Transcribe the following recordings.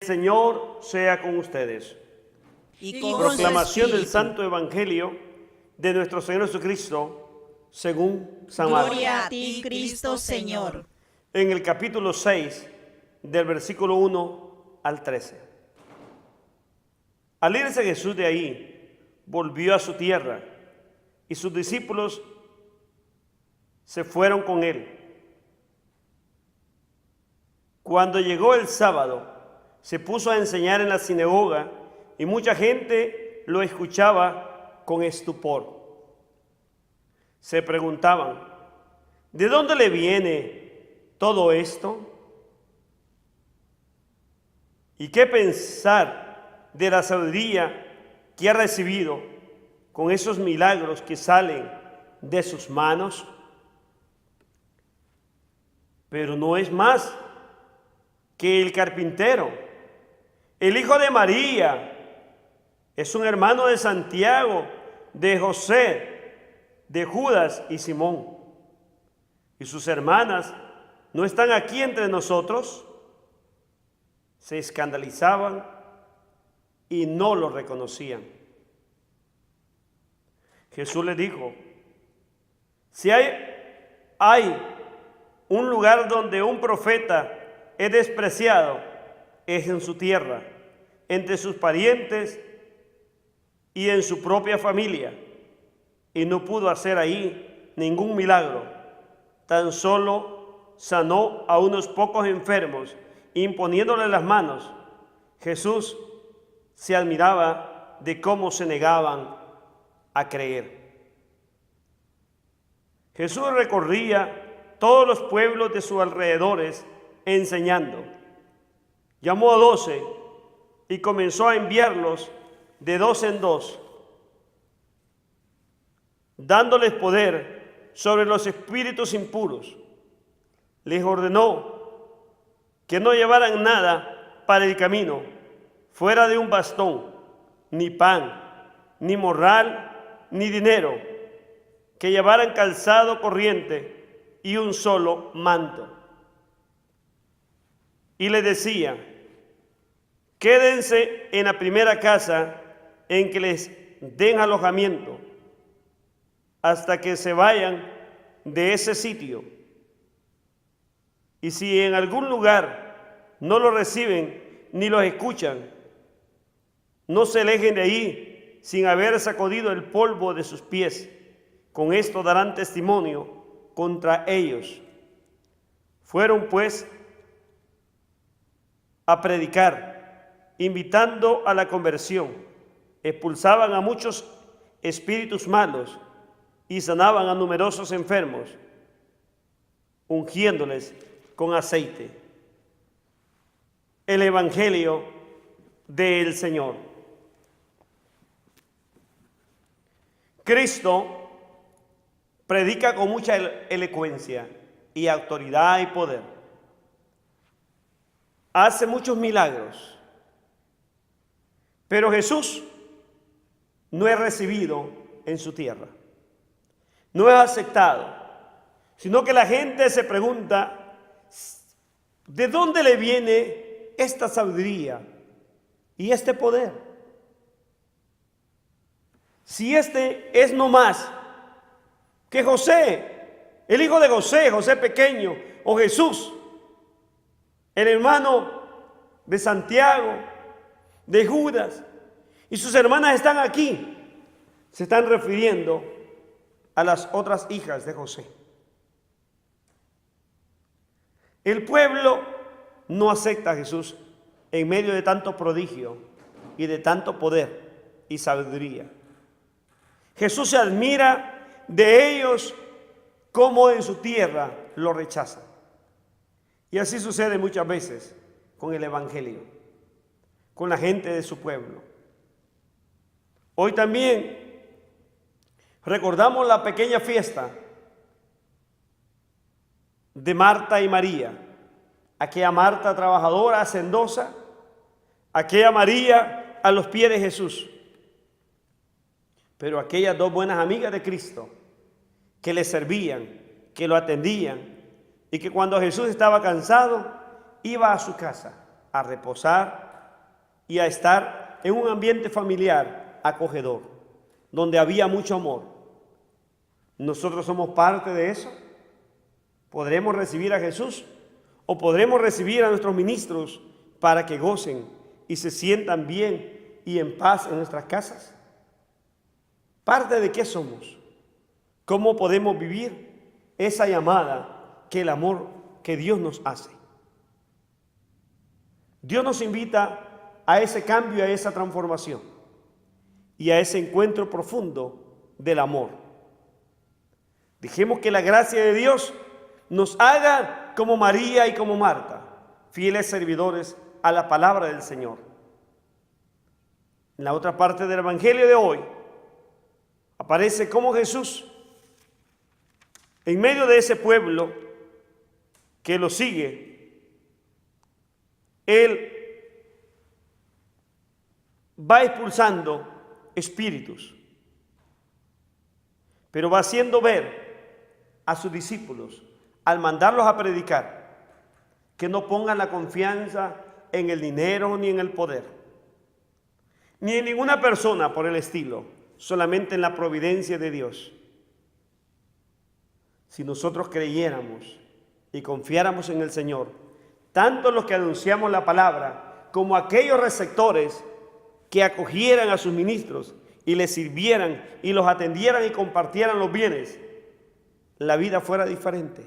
Señor sea con ustedes. Y con Proclamación su del espíritu. Santo Evangelio de nuestro Señor Jesucristo según San Marcos. Gloria a ti, Cristo Señor. En el capítulo 6, del versículo 1 al 13. Al irse Jesús de ahí, volvió a su tierra, y sus discípulos se fueron con él. Cuando llegó el sábado, se puso a enseñar en la sinagoga, y mucha gente lo escuchaba con estupor. Se preguntaban, ¿de dónde le viene todo esto? ¿Y qué pensar de la sabiduría que ha recibido con esos milagros que salen de sus manos? Pero no es más que el carpintero, el hijo de María, es un hermano de Santiago, de José, de Judas y Simón. ¿Y sus hermanas no están aquí entre nosotros? Se escandalizaban y no lo reconocían. Jesús les dijo, si hay un lugar donde un profeta es despreciado, es en su tierra, entre sus parientes y en su propia familia. Y no pudo hacer ahí ningún milagro, tan solo sanó a unos pocos enfermos, imponiéndole las manos. Jesús se admiraba de cómo se negaban a creer. Jesús recorría todos los pueblos de sus alrededores enseñando. Llamó a 12 y comenzó a enviarlos de 2 en 2, dándoles poder sobre los espíritus impuros. Les ordenó que no llevaran nada para el camino, fuera de un bastón, ni pan, ni morral, ni dinero, que llevaran calzado corriente y un solo manto. Y le decía, quédense en la primera casa en que les den alojamiento, hasta que se vayan de ese sitio. Y si en algún lugar no los reciben ni los escuchan, no se alejen de ahí sin haber sacudido el polvo de sus pies. Con esto darán testimonio contra ellos. Fueron pues a predicar, invitando a la conversión. Expulsaban a muchos espíritus malos y sanaban a numerosos enfermos, ungiéndoles con aceite. El Evangelio del Señor. Cristo predica con mucha elocuencia y autoridad y poder. Hace muchos milagros, pero Jesús no es recibido en su tierra, no es aceptado, sino que la gente se pregunta, ¿de dónde le viene esta sabiduría y este poder? Si este es no más que José, el hijo de José, José pequeño, o Jesús, el hermano de Santiago, de Judas, y sus hermanas están aquí. Se están refiriendo a las otras hijas de José. El pueblo no acepta a Jesús en medio de tanto prodigio y de tanto poder y sabiduría. Jesús se admira de ellos como en su tierra lo rechazan. Y así sucede muchas veces con el Evangelio, con la gente de su pueblo. Hoy también recordamos la pequeña fiesta de Marta y María, aquella Marta trabajadora, hacendosa, aquella María a los pies de Jesús, pero aquellas dos buenas amigas de Cristo que le servían, que lo atendían, y que cuando Jesús estaba cansado, iba a su casa a reposar y a estar en un ambiente familiar acogedor, donde había mucho amor. ¿Nosotros somos parte de eso? ¿Podremos recibir a Jesús o podremos recibir a nuestros ministros para que gocen y se sientan bien y en paz en nuestras casas? ¿Parte de qué somos? ¿Cómo podemos vivir esa llamada que el amor que Dios nos hace? Dios nos invita a ese cambio, a esa transformación y a ese encuentro profundo del amor. Dejemos que la gracia de Dios nos haga como María y como Marta, fieles servidores a la palabra del Señor. En la otra parte del Evangelio de hoy aparece cómo Jesús, en medio de ese pueblo que lo sigue, Él va expulsando espíritus, pero va haciendo ver a sus discípulos, al mandarlos a predicar, que no pongan la confianza en el dinero ni en el poder, ni en ninguna persona por el estilo, solamente en la providencia de Dios. Si nosotros creyéramos y confiáramos en el Señor, tanto los que anunciamos la palabra como aquellos receptores que acogieran a sus ministros y les sirvieran y los atendieran y compartieran los bienes, la vida fuera diferente.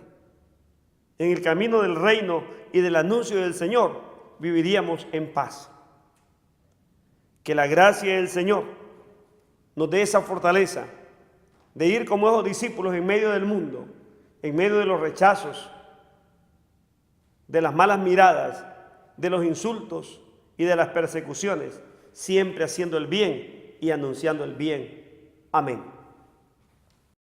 En el camino del reino y del anuncio del Señor viviríamos en paz. Que la gracia del Señor nos dé esa fortaleza de ir como esos discípulos en medio del mundo, en medio de los rechazos, de las malas miradas, de los insultos y de las persecuciones, siempre haciendo el bien y anunciando el bien. Amén.